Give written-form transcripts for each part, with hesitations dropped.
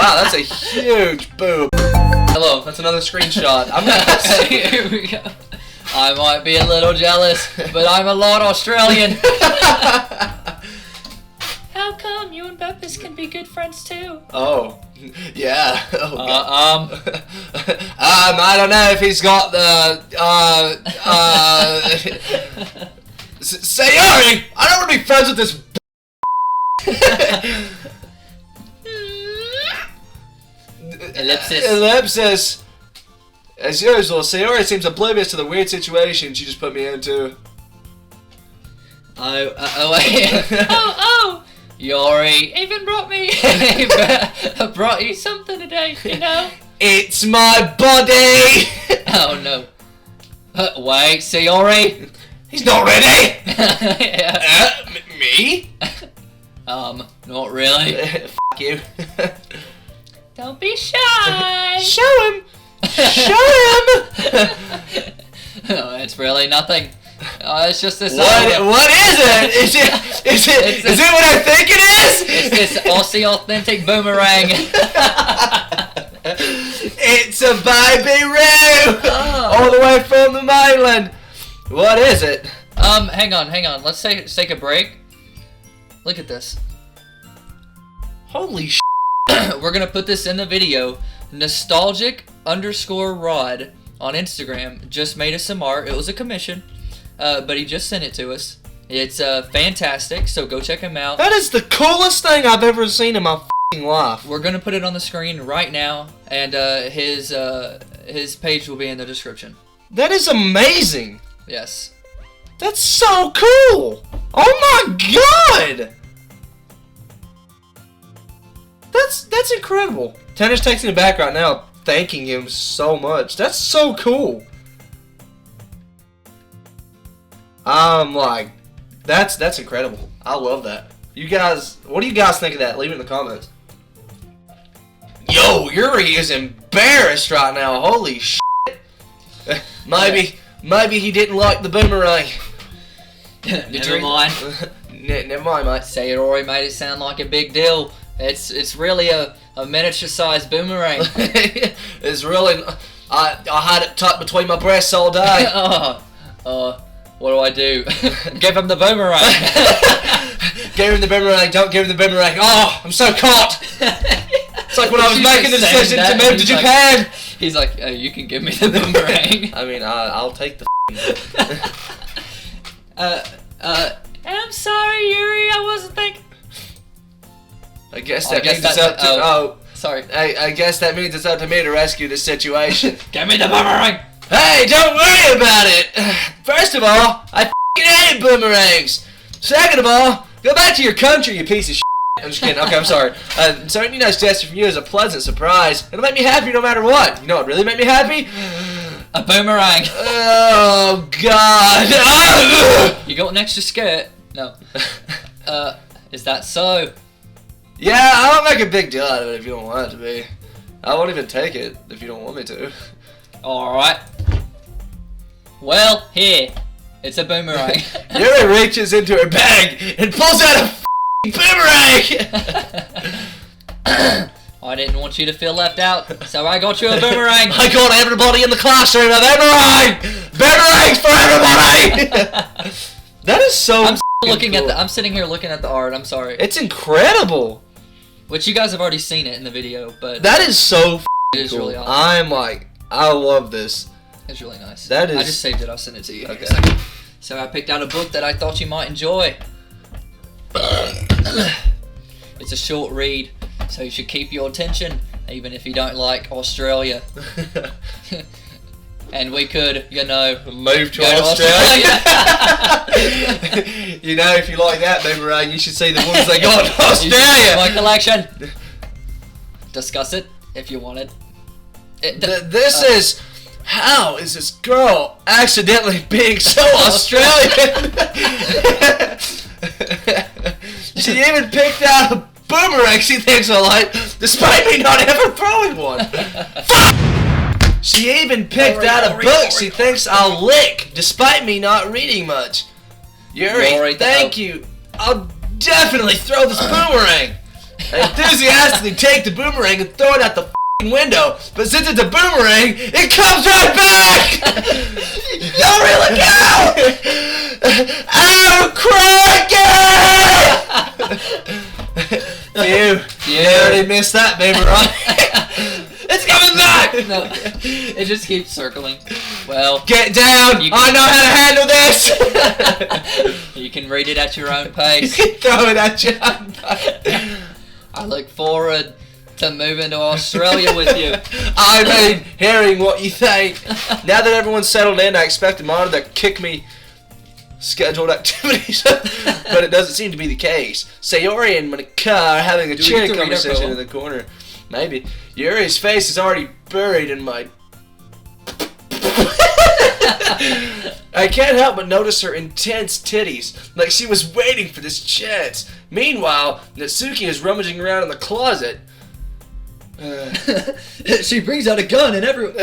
Wow, that's a huge boob. Hello, that's another screenshot. I'm not Here we go. I might be a little jealous, but I'm a lot Australian. How come you and Beppis can be good friends too? Oh, yeah. Oh, I don't know if he's got the, Sayori! I don't want to be friends with this Ellipsis. As usual, Sayori seems oblivious to the weird situation she just put me into. Oh, Yuri even brought you something today, you know? It's my body! Oh no. Wait, Sayori? He's not ready! Yeah. Me? Not really. F you. Don't be shy! Show him! Show him! No, it's really nothing. It's just this. What is it? Is it what I think it is? It's this Aussie authentic boomerang. It's a baby Roo! Oh. All the way from the mainland. What is it? Hang on. Let's take a break. Look at this. Holy We're gonna put this in the video. Nostalgic_Rod on Instagram just made us some art. It was a commission, but he just sent it to us. It's fantastic, so go check him out. That is the coolest thing I've ever seen in my f***ing life. We're gonna put it on the screen right now, and his page will be in the description. That is amazing. Yes. That's so cool. Oh my god. That's incredible. Tanner's texting me back right now, thanking him so much. That's so cool. I'm like, that's incredible. I love that. You guys, what do you guys think of that? Leave it in the comments. Yo, Yuri is embarrassed right now. Holy shit. Maybe he didn't like the boomerang. Never mind. Never mind, mate. Sayori made it sound like a big deal. It's really a miniature-sized boomerang. It's really. I had it tucked between my breasts all day. What do? Give him the boomerang. Give him the boomerang. Don't give him the boomerang. Oh, I'm so caught. It's like when I was making the decision to move to Japan. He's like, you can give me the boomerang. I mean, I'll take the. I'm sorry, Yuri. I wasn't thinking. I guess that means it's up to. Sorry. I guess that means it's up to me to rescue this situation. Give me the boomerang. Hey, don't worry about it. First of all, I f***ing hate boomerangs. Second of all, go back to your country, you piece of shit. I'm just kidding. Okay, I'm sorry. So any nice gesture from you is a pleasant surprise. It'll make me happy no matter what. You know what really made me happy? A boomerang. Oh, God. You got an extra skirt? No. Is that so? Yeah, I don't make a big deal out of it if you don't want it to be. I won't even take it if you don't want me to. Alright. Well, here. It's a boomerang. Yuri reaches into her bag and pulls out a boomerang! I didn't want you to feel left out, so I got you a boomerang. I got everybody in the classroom a boomerang! Boomerangs for everybody! That is so I'm sitting here looking at the art, I'm sorry. It's incredible. Which you guys have already seen it in the video, but that is so it is cool. really awesome. I'm like, I love this. It's really nice. That is. I just saved it. I'll send it to you. Okay. So I picked out a book that I thought you might enjoy. It's a short read, so you should keep your attention, even if you don't like Australia. And we could, you know, move to Australia. You know, if you like that boomerang, you should see the ones they got in Australia. My collection. Discuss it if you wanted. This is. How is this girl accidentally being so Australian? She even picked out a boomerang she thinks I like, despite me not ever throwing one. She even picked out a book she thinks I'll lick, despite me not reading much. Yuri, thank you. I'll definitely throw this boomerang. I enthusiastically take the boomerang and throw it out the window, but since it's a boomerang, it comes right back! Yuri, look out! Oh, crikey! You already missed that, baby, right? It's coming back! No, it just keeps circling. Well, get down! I know how to handle this! You can read it at your own pace. You can throw it at your own pace. I look forward to moving to Australia with you. I mean, hearing what you think. Now that everyone's settled in, I expect the monitor to kick me scheduled activities, but it doesn't seem to be the case. Sayori and Monika are having a cheery conversation in the corner. Maybe. Yuri's face is already buried in my... I can't help but notice her intense titties, like she was waiting for this chance. Meanwhile, Natsuki is rummaging around in the closet. She brings out a gun and everyone...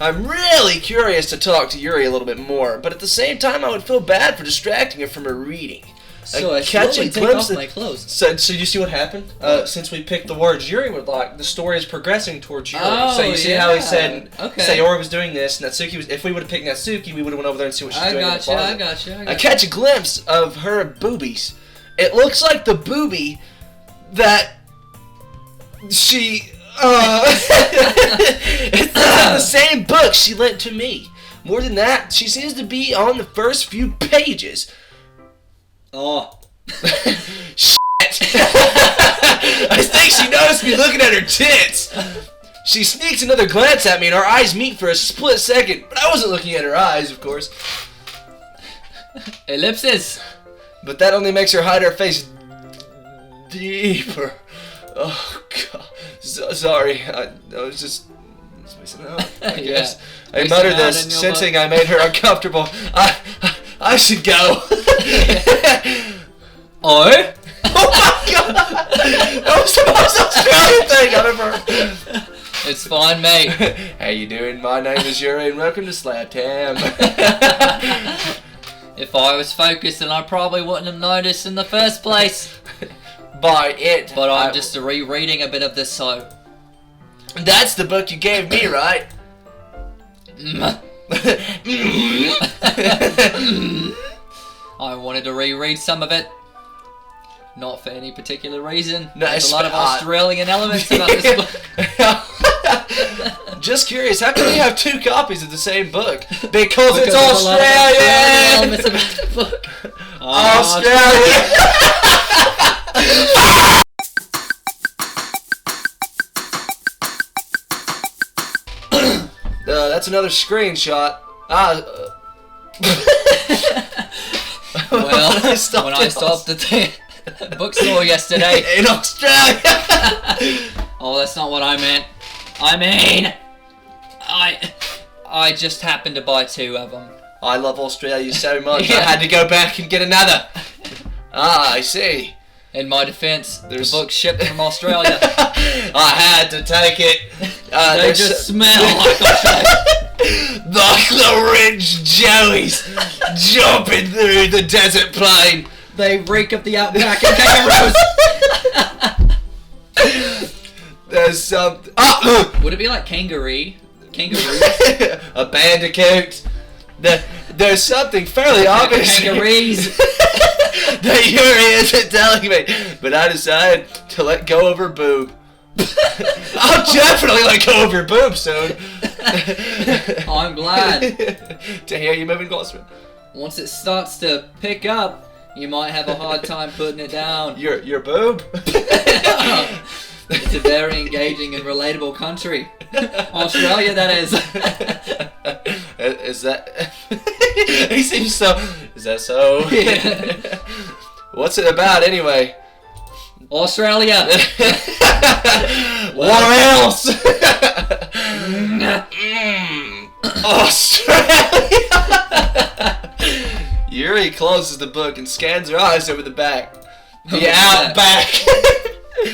I'm really curious to talk to Yuri a little bit more, but at the same time I would feel bad for distracting her from her reading. So I slowly take off my clothes. So you see what happened? Since we picked the words Yuri would like, the story is progressing towards Yuri. Oh, so you see how he said okay. Sayori was doing this, Natsuki was... If we would have picked Natsuki, we would have went over there and see what she's doing in the closet. I got you. I catch a glimpse of her boobies. It looks like the boobie that she... it's the same book she lent to me. More than that, she seems to be on the first few pages. Oh. Shit. I think she noticed me looking at her tits. She sneaks another glance at me and our eyes meet for a split second, but I wasn't looking at her eyes, of course. Ellipsis. But that only makes her hide her face deeper. Oh, God. Sorry. I was just missing out, I guess. I muttered this, sensing I made her uncomfortable. I should go. Oh? Oh my God! That was the most Australian thing I've ever heard. It's fine, mate. How you doing? My name is Yuri and welcome to Slap Tam. If I was focused, then I probably wouldn't have noticed in the first place. By it. But I'm just rereading a bit of this, so... That's the book you gave me, right? I wanted to reread some of it. Not for any particular reason. No, There's a lot of Australian elements about this book. Just curious, how can you have two copies of the same book? Because it's Australian! Elements about the book. Australian! That's another screenshot. Well, when I stopped at the bookstore yesterday in Australia. Oh, that's not what I meant. I mean, I just happened to buy 2 of them. I love Australia so much. I had to go back and get another. I see. In my defense, the book's shipped from Australia. I had to take it. They just smell like Australia. Like the rich joeys jumping through the desert plain. They reek of the outback and kangaroos. There's something. Would it be like kangaroo? Kangaroos? A bandicoot. There's something fairly obvious. Kangaroos. That Yuri isn't telling me, but I decided to let go of her boob. I'll definitely let go of your boob soon. I'm glad. To hear you moving closer. Once it starts to pick up, you might have a hard time putting it down. Your boob? It's a very engaging and relatable country. Australia, that is. Is that... He seems so... Is that so? Yeah. What's it about, anyway? Australia. What else? Australia. Yuri closes the book and scans her eyes over the back. The outback.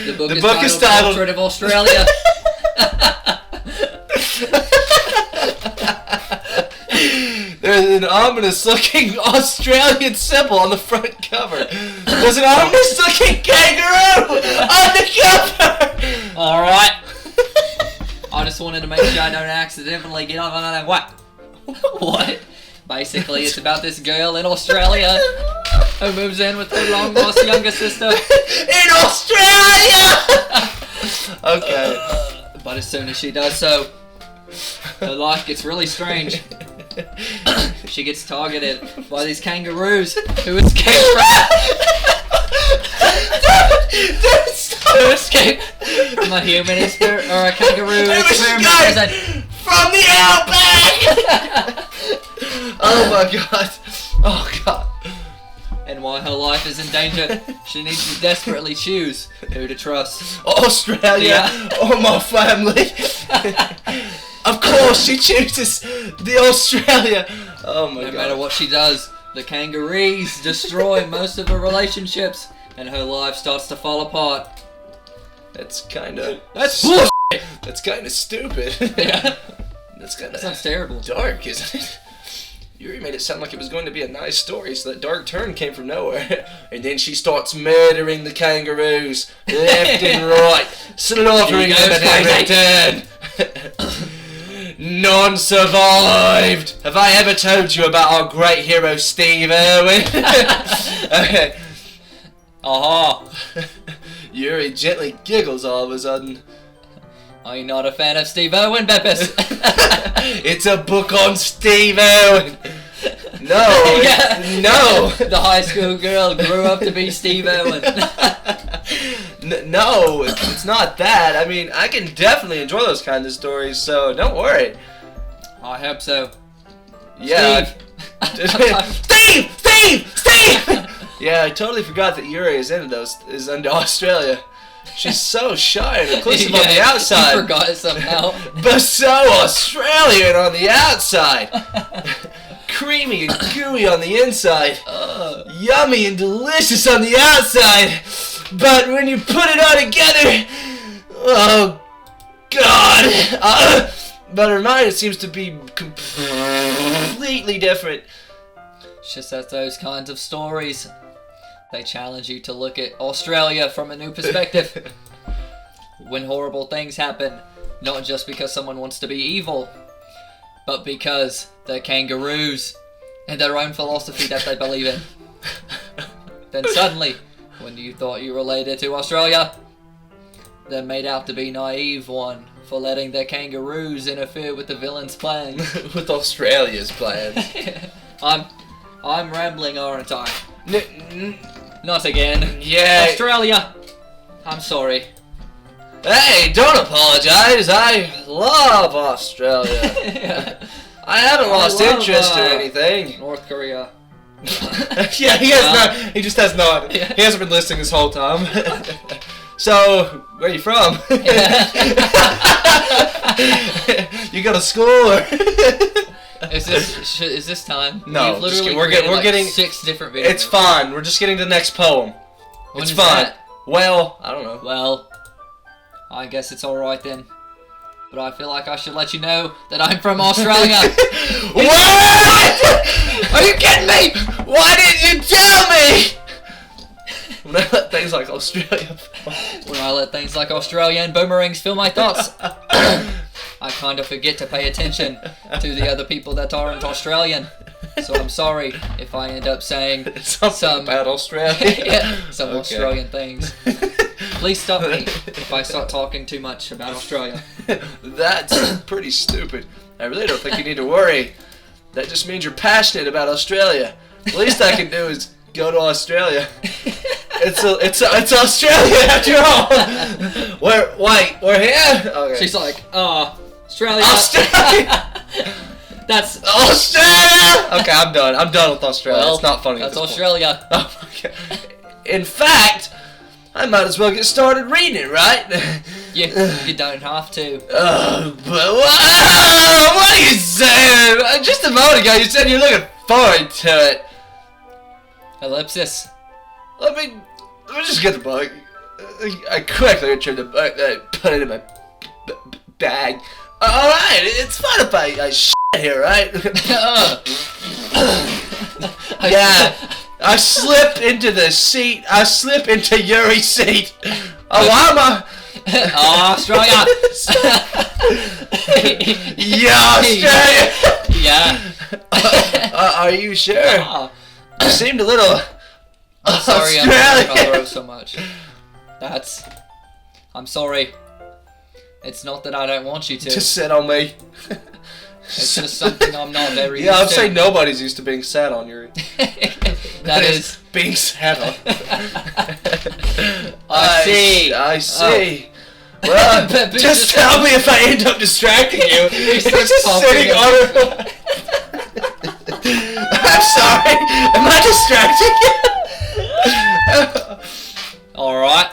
The book is titled Portrait of Australia. There's an ominous looking Australian symbol on the front cover. There's an honest-looking kangaroo on the cover! Alright. I just wanted to make sure I don't accidentally get on that. What? What? Basically, it's about this girl in Australia who moves in with her long-lost younger sister. In Australia! Okay. But as soon as she does so, her life gets really strange. She gets targeted by these kangaroos who escape from a human or a kangaroo experiment from the outback. Oh my god. Oh god. And while her life is in danger, she needs to desperately choose who to trust. Australia or my family. Of course she chooses the Australia. Oh my god. No matter what she does, the kangaroos destroy most of her relationships and her life starts to fall apart. That's kinda... That's bullshit! That's kinda stupid. Yeah. That's kinda... That sounds terrible. Dark, isn't it? Yuri made it sound like it was going to be a nice story, so that dark turn came from nowhere. And then she starts murdering the kangaroos left and right, slaughtering them at every turn. None survived. Have I ever told you about our great hero Steve Irwin? Okay. Aha. Yuri gently giggles all of a sudden. Are you not a fan of Steve Irwin, Beppis? It's a book on Steve Irwin. No, Yeah. no. The high school girl grew up to be Steve Irwin. No, it's not that. I mean, I can definitely enjoy those kinds of stories, so don't worry. I hope so. Yeah. Steve! Steve! Yeah, I totally forgot that Yuri is into Australia. She's so shy and inclusive on the outside. You forgot it somehow. But so Australian on the outside. Creamy and gooey on the inside. Yummy and delicious on the outside. But when you put it all together, oh God. But her mind seems to be completely different. It's just that those kinds of stories, they challenge you to look at Australia from a new perspective. When horrible things happen, not just because someone wants to be evil, but because they're kangaroos and their own philosophy that they believe in. Then suddenly, when you thought you related to Australia, they're made out to be naive one for letting their kangaroos interfere with the villain's plans. With Australia's plans. I'm rambling, aren't I? Not again. Yeah. Australia! I'm sorry. Hey, don't apologize. I love Australia. Yeah. I haven't lost interest or anything. North Korea. Yeah, he has not. He just has not. Yeah. He hasn't been listening this whole time. So, where are you from? You go to school or? Is this time? No, You've literally we're created, getting 6 different videos. It's fine. We're just getting to the next poem. When It's is fine. that? Well, I don't know. Well, I guess it's alright then. But I feel like I should let you know that I'm from Australia. What? Are you kidding me? Why didn't you tell me? When I let things like Australia. When I let things like Australia and boomerangs fill my thoughts, I kind of forget to pay attention to the other people that aren't Australian. So I'm sorry if I end up saying Something about Australia. yeah, some Okay. Australian things. Please stop me if I start talking too much about Australia. That's pretty stupid. I really don't think you need to worry. That just means you're passionate about Australia. The least I can do is go to Australia. It's Australia after all. We're here. Okay. She's like, Australia. Australia. That's Australia. Okay, I'm done. I'm done with Australia. Well, It's not funny. That's at this Australia. point. Oh my God. In fact, I might as well get started reading it, right? You don't have to. But what are you saying? Just a moment ago, you said you're looking forward to it. Ellipsis. Let me just get the book. I quickly retrieved the book, then I put it in my bag. Alright, it's fine if I shit here, right? Yeah, I slipped into the seat. I slip into Yuri's seat. Oh, why am I? Oh, Australia. Yeah, Australia. Yeah. Are you sure? Oh, You seemed a little. I'm sorry I'm Australia. on the road so much. I'm sorry. It's not that I don't want you to. Just sit on me. It's just something I'm not very Yeah, I'm used to. saying nobody's used to being sat on, Yuri. That is... being sat on. I see. I see. Well, But just tell me if I end up distracting you. You're If so it's just sitting on her. I'm sorry. Am I distracting you? Alright.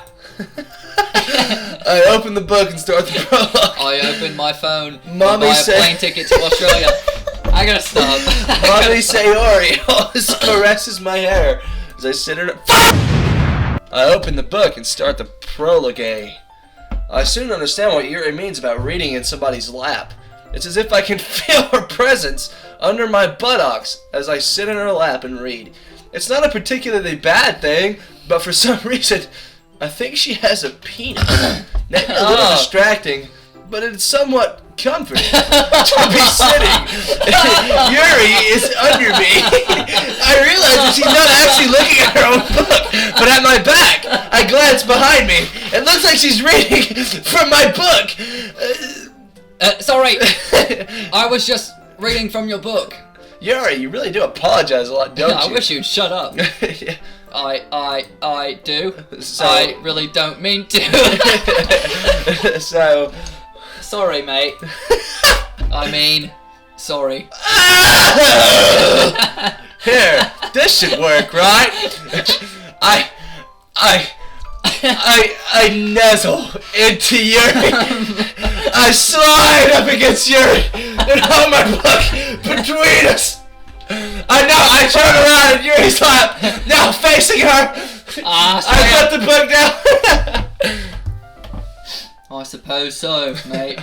I open the book and start the prologue. I opened my phone Mommy to buy a said- plane ticket to Australia. I gotta stop. Mommy Sayori always caresses my hair as I sit in her. I open the book and start the prologue. I soon understand what Yuri means about reading in somebody's lap. It's as if I can feel her presence under my buttocks as I sit in her lap and read. It's not a particularly bad thing, but for some reason, I think she has a penis. Maybe a little distracting, but it's somewhat comforting to be sitting. Yuri is under me. I realize that she's not actually looking at her own book, but at my back. I glance behind me. It looks like she's reading from my book. Sorry. I was just reading from your book. Yuri, you really do apologize a lot, don't you? I wish you'd shut up. Yeah. I do. So- I really don't mean to. So... Sorry, mate. I mean, sorry. Here, this should work, right? I nuzzle into Yuri. I slide up against Yuri and hold my book between us. I turn around at Yuri's lap, now facing her. I put the book down. I suppose so, mate.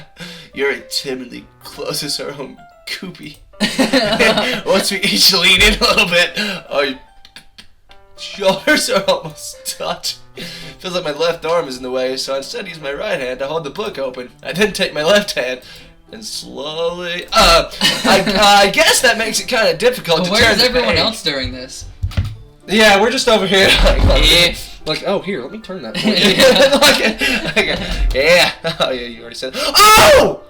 Yuri timidly closes her own coopy. Once we each lean in a little bit, our shoulders are almost touching. Feels like my left arm is in the way, so I instead use my right hand to hold the book open. I then take my left hand and slowly... I guess that makes it kind of difficult to turn Where's the everyone page. else during this? Yeah, we're just over here. Yeah. Like, oh, here, let me turn that. Yeah. Oh, yeah, you already said. Oh!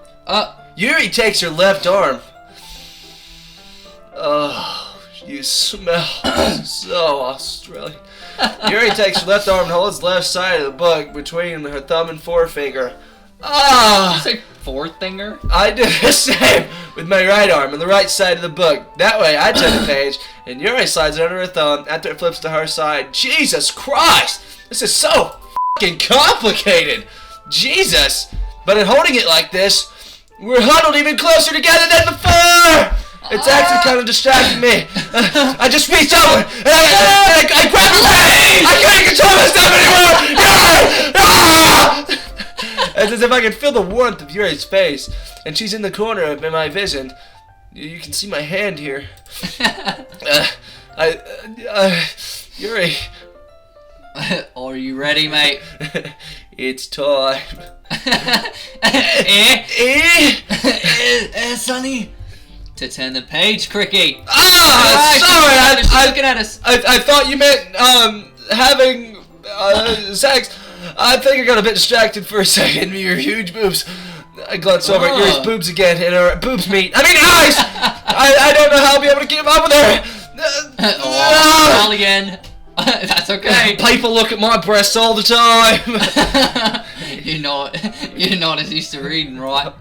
Yuri takes her left arm. Oh, you smell so Australian. Yuri takes her left arm and holds the left side of the book between her thumb and forefinger. Ah! Say fourth finger? I do the same with my right arm on the right side of the book. That way, I turn the page, and Yuri slides it under her thumb after it flips to her side. Jesus Christ! This is so fucking complicated! Jesus! But in holding it like this, we're huddled even closer together than before! It's actually kind of distracting me. I just reach over, and I grab her page! I can't control myself anymore! It's as if I can feel the warmth of Yuri's face, and she's in the corner of my vision. You can see my hand here. Yuri. Are you ready, mate? It's time. Sonny. To turn the page, Cricky. Sorry, She's looking at us. I thought you meant, having, sex. I think I got a bit distracted for a second. Your huge boobs. I glance over at Yuri's boobs again, and her boobs meet. I mean, eyes! I don't know how I'll be able to keep up with her. Again. That's okay. People look at my breasts all the time. You're not as used to reading, right?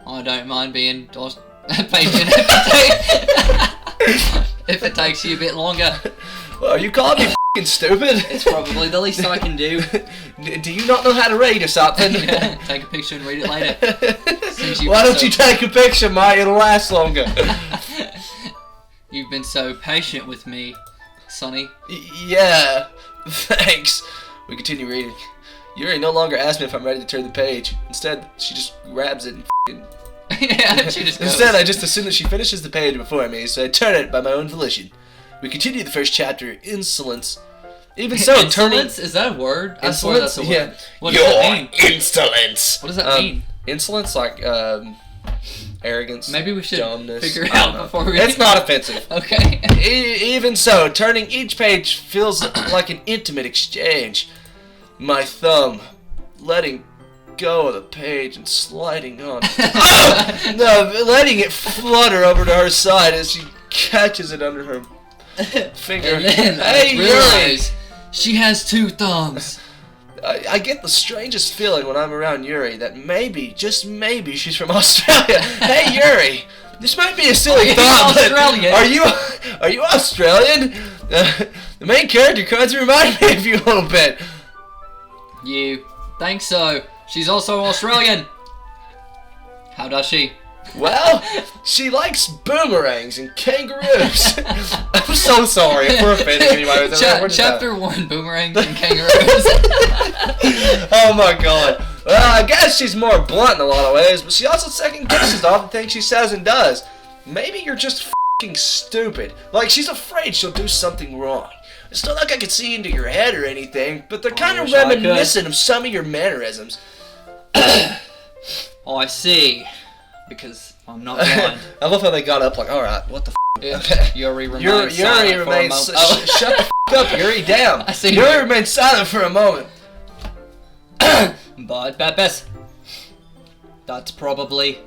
I don't mind being patient if it takes you a bit longer. Well, you can't be f***ing stupid. It's probably the least I can do. Do you not know how to read or something? Yeah, take a picture and read it later. Why don't you take a picture, mate? It'll last longer. You've been so patient with me, Sonny. Yeah, thanks. We continue reading. Yuri no longer asks me if I'm ready to turn the page. Instead, she just grabs it and f***ing... Yeah, she just goes. Instead, I just assume that she finishes the page before me, so I turn it by my own volition. We continue the first chapter, Insolence. Even so, turning... Insolence? Is that a word? I swear Insolence? that's a word. Yeah. What does that mean? Insolence! What does that mean? Insolence, like, arrogance. Maybe we should dumbness. figure it I don't out know. before we... It's not offensive. Okay. Even so, turning each page feels like an intimate exchange. My thumb letting go of the page and sliding on. Oh! No, letting it flutter over to her side as she catches it under her finger. And then Hey, I Yuri! realize she has 2 thumbs. I get the strangest feeling when I'm around Yuri that maybe, just maybe, she's from Australia. Hey, Yuri! This might be a silly thought, but are you Australian? The main character kind of reminds me of you a little bit. You think so? She's also Australian. How does she? Well, she likes boomerangs and kangaroos. I'm so sorry if we're offending anybody. Chapter 1, boomerangs and kangaroos. Oh my god. Well, I guess she's more blunt in a lot of ways, but she also second guesses all the things she says and does. Maybe you're just f***ing stupid. Like, she's afraid she'll do something wrong. It's not like I could see into your head or anything, but they're kind of reminiscent of some of your mannerisms. Oh, I see. Because I'm not blind. I love how they got up like, alright, what the f***? Okay. Yuri remains silent for a moment. Shut the f*** up, Yuri, damn. I see Yuri remains silent for a moment. But Bepis, that's probably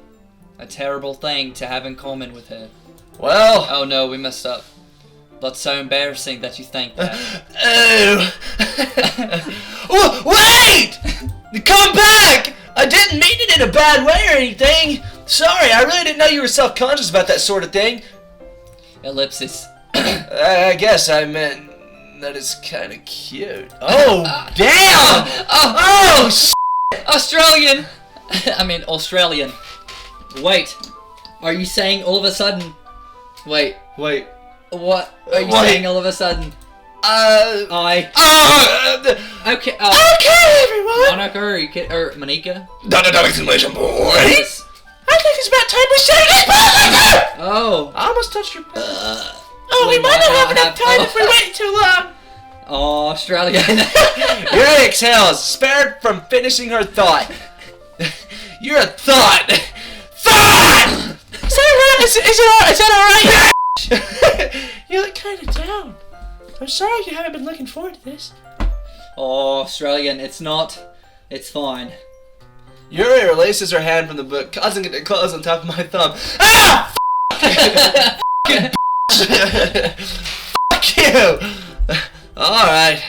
a terrible thing to have in common with her. Well... Oh no, we messed up. That's so embarrassing that you think that. Oh! Wait! Come back! I didn't mean it in a bad way or anything. Sorry, I really didn't know you were self-conscious about that sort of thing. Ellipsis. I guess I meant that it's kind of cute. Oh, damn! Oh, Australian! I mean, Australian. Wait. Are you saying all of a sudden... Wait. What are you saying all of a sudden? Okay. Okay, everyone! Monica or Monica? Not an exclamation point! Yes. I think it's about time we say goodbye! Oh. I almost touched your... we might not have enough time if we wait too long! Oh, Australia. Yuri exhales, spared from finishing her thought. You're a thought! Thought! Is that alright? You look kind of down. I'm sorry you haven't been looking forward to this. Oh, Australian, it's not. It's fine. Yuri releases her hand from the book, causing it to close on top of my thumb. Ah! Fuck you! Alright.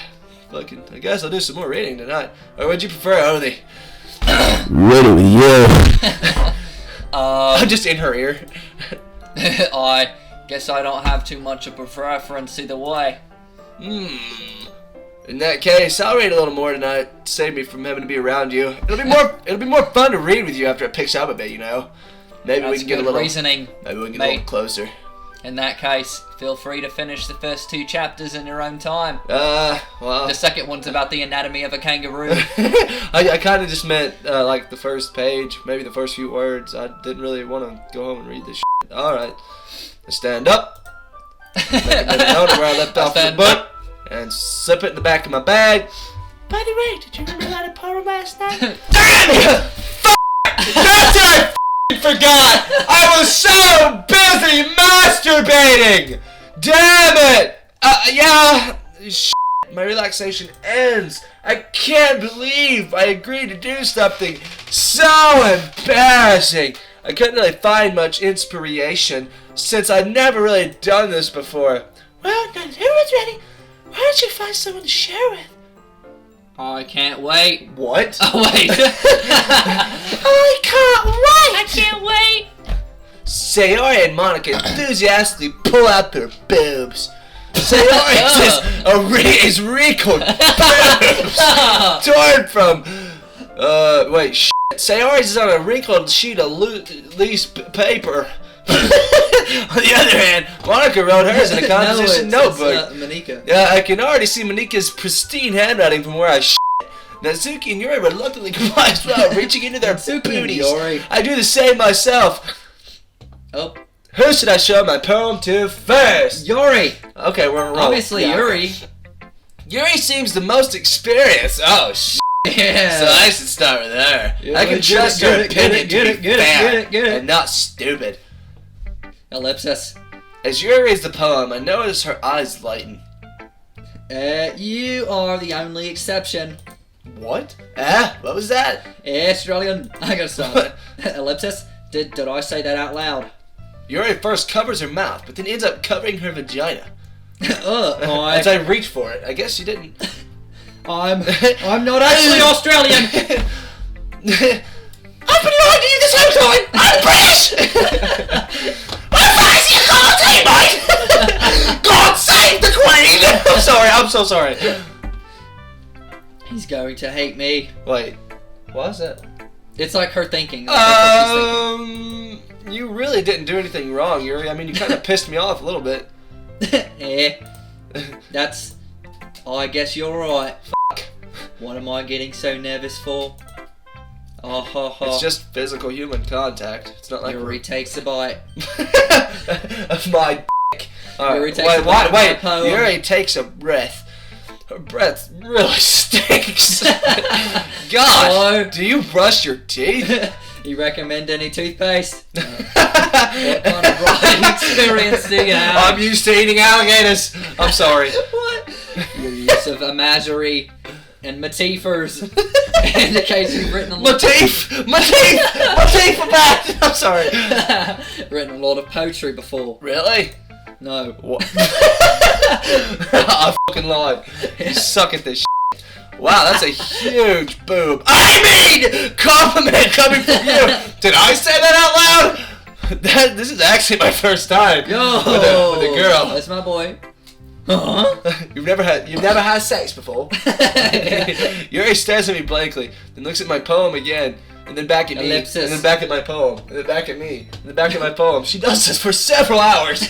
Fucking, I guess I'll do some more reading tonight. Or would you prefer Odie? Riddle, yeah. I'm just in her ear. I guess I don't have too much of a preference either way. In that case, I'll read a little more tonight. Save me from having to be around you. It'll be more fun to read with you after it picks up a bit, you know. Maybe we can get a little reasoning. Maybe we can get a little closer. In that case, feel free to finish the first 2 chapters in your own time. Well... The second one's about the anatomy of a kangaroo. I kind of just meant, like, the first page, maybe the first few words. I didn't really want to go home and read this shit. Alright. I stand up. Make a note of where I left off the book. And slip it in the back of my bag. By the way, did you remember that poem last night? Damn you! F***! That's what I forgot! I was so busy masturbating! Damn it! Yeah. Shit. My relaxation ends. I can't believe I agreed to do something so embarrassing. I couldn't really find much inspiration since I'd never really done this before. Well, now that everyone's ready, why don't you find someone to share with? I can't wait. What? Oh, wait. I can't wait! I can't wait! Sayori and Monica enthusiastically pull out their boobs. Sayori is wrinkled boobs torn from... Sayori's is on a wrinkled sheet of loose paper. On the other hand, Monica wrote hers in a composition notebook. Monica. Yeah, I can already see Monica's pristine handwriting from where I Natsuki and Yuri reluctantly comply as well, reaching into their booties. I do the same myself. Oh. Who should I show my poem to first? Yuri. Okay, we're on a roll. Obviously, Yeah. Yuri. Yuri seems the most experienced. Oh, Yeah. So I should start with her. Yeah, I can get trust it, her get it, opinion get to it, be get it, fair get it, get it. and not stupid. Ellipsis. As Yuri reads the poem, I notice her eyes lighten. You are the only exception. What? What was that? Australian. I gotta stop. Ellipsis. Did I say that out loud? Yuri first covers her mouth, but then ends up covering her vagina. Ugh. As I reach for it, I guess you didn't. I'm not actually Australian. I've been lying to you this whole time. I'm British. I'm fancy a holiday, mate. God save the Queen. I'm sorry. I'm so sorry. He's going to hate me. Wait, what is that? It's like her thinking. Like that's what she's You really didn't do anything wrong, Yuri. I mean, you kind of pissed me off a little bit. thinking. That's. Oh, I guess you're right. Fuck. What am I getting so nervous for? Oh, ha, ha. It's just physical human contact. It's not like Yuri takes a bite. of my dick. Yuri takes a bite of my poem. Yuri takes a breath. Her breath really stinks. God, Hello? do you brush your teeth? You recommend any toothpaste? What kind of riding experience do you have? I'm used to eating alligators. I'm sorry. What? Your use of imagery and motifers indicates you've written a lot. My teeth are bad. I'm sorry. Written a lot of poetry before. Really? No. What? I fucking lied. You suck at this shit. Wow, that's a huge boob. I mean, compliment coming from you. Did I say that out loud? This is actually my first time Yo, with a girl. That's my boy. Huh? You've never had sex before. Yuri stares at me blankly, then looks at my poem again, and then back at me, Ellipsis. and then back at my poem, and then back at me, and then back at my poem. She does this for several hours.